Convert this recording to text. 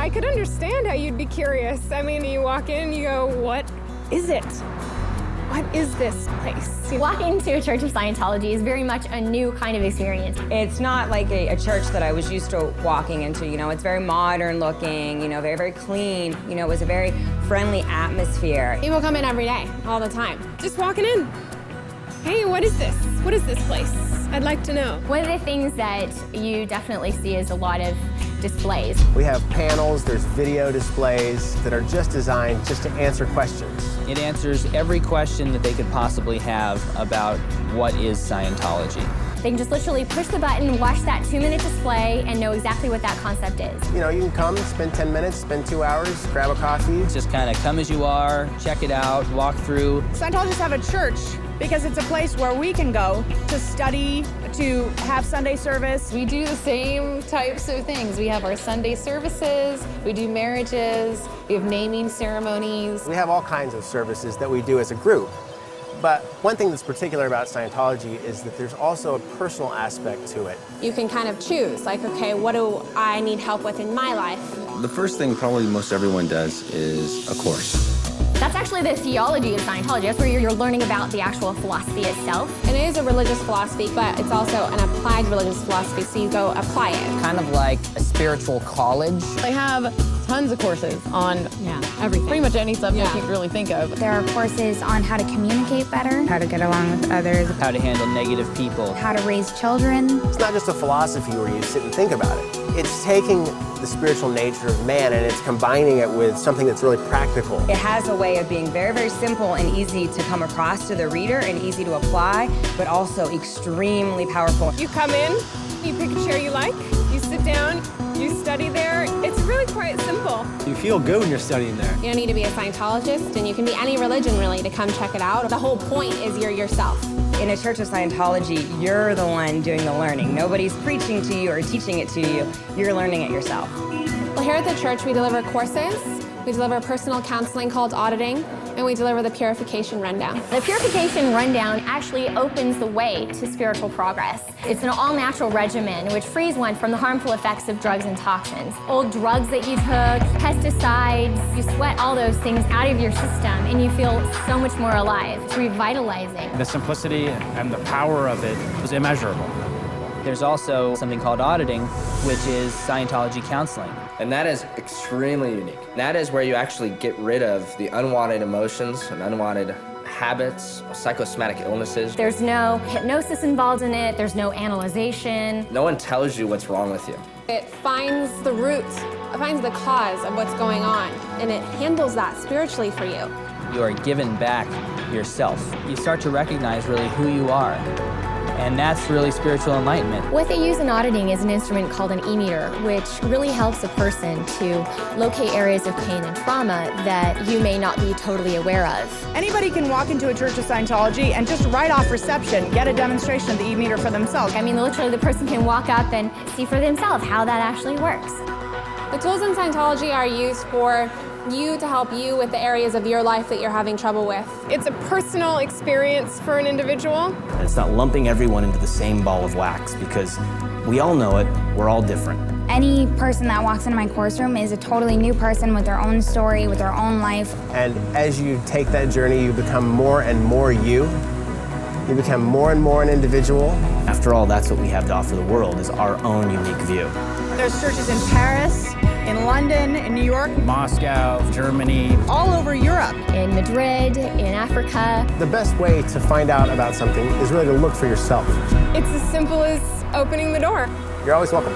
I could understand how you'd be curious. I mean, you walk in, you go, what is it? What is this place? Walking to a Church of Scientology is very much a new kind of experience. It's not like a church that I was used to walking into, you know. It's very modern looking, you know, very, very clean. You know, it was a very friendly atmosphere. People come in every day, all the time. Just walking in. Hey, what is this? What is this place? I'd like to know. One of the things that you definitely see is a lot of displays. We have panels, there's video displays that are just designed just to answer questions. It answers every question that they could possibly have about what is Scientology. They can just literally push the button, watch that 2-minute display, and know exactly what that concept is. You know, you can come, spend 10 minutes, spend 2 hours, grab a coffee. Just kind of come as you are, check it out, walk through. Scientologists have a church because it's a place where we can go to study, to have Sunday service. We do the same types of things. We have our Sunday services, we do marriages, we have naming ceremonies. We have all kinds of services that we do as a group. But one thing that's particular about Scientology is that there's also a personal aspect to it. You can kind of choose, like, okay, what do I need help with in my life? The first thing probably most everyone does is a course. That's actually the theology of Scientology. That's where you're learning about the actual philosophy itself. And it is a religious philosophy, but it's also an applied religious philosophy, so you go apply it. Kind of like a spiritual college. They have tons of courses on Everything. pretty much any subject you can really think of. There are courses on how to communicate better, how to get along with others, How to handle negative people. how to raise children. It's not just a philosophy where you sit and think about it. It's taking the spiritual nature of man and it's combining it with something that's really practical. It has a way of being very, very simple and easy to come across to the reader and easy to apply, but also extremely powerful. You come in, you pick a chair you like, you sit down, you study there. It's really quite simple. You feel good when you're studying there. You don't need to be a Scientologist, and you can be any religion, really, to come check it out. The whole point is you're yourself. In a Church of Scientology, you're the one doing the learning. Nobody's preaching to you or teaching it to you. You're learning it yourself. Well, here at the church, we deliver courses, we deliver personal counseling called auditing, and we deliver the purification rundown. The purification rundown actually opens the way to spiritual progress. It's an all-natural regimen which frees one from the harmful effects of drugs and toxins. Old drugs that you took, pesticides, you sweat all those things out of your system and you feel so much more alive. It's revitalizing. The simplicity and the power of it is immeasurable. There's also something called auditing, which is Scientology counseling. And that is extremely unique. That is where you actually get rid of the unwanted emotions and unwanted habits, psychosomatic illnesses. There's no hypnosis involved in it. There's no analyzation. No one tells you what's wrong with you. It finds the root, it finds the cause of what's going on, and it handles that spiritually for you. You are given back yourself. You start to recognize really who you are. And that's really spiritual enlightenment. What they use in auditing is an instrument called an e-meter, which really helps a person to locate areas of pain and trauma that you may not be totally aware of. Anybody can walk into a Church of Scientology and just right off reception get a demonstration of the e-meter for themselves. I mean, literally the person can walk up and see for themselves how that actually works. The tools in Scientology are used for you to help you with the areas of your life that you're having trouble with. It's a personal experience for an individual. And it's not lumping everyone into the same ball of wax because we all know it, we're all different. Any person that walks into my course room is a totally new person with their own story, with their own life. And as you take that journey, you become more and more you. You become more and more an individual. After all, that's what we have to offer the world, is our own unique view. There's churches in Paris, in London, in New York, Moscow, Germany, all over Europe. In Madrid, in Africa. The best way to find out about something is really to look for yourself. It's as simple as opening the door. You're always welcome.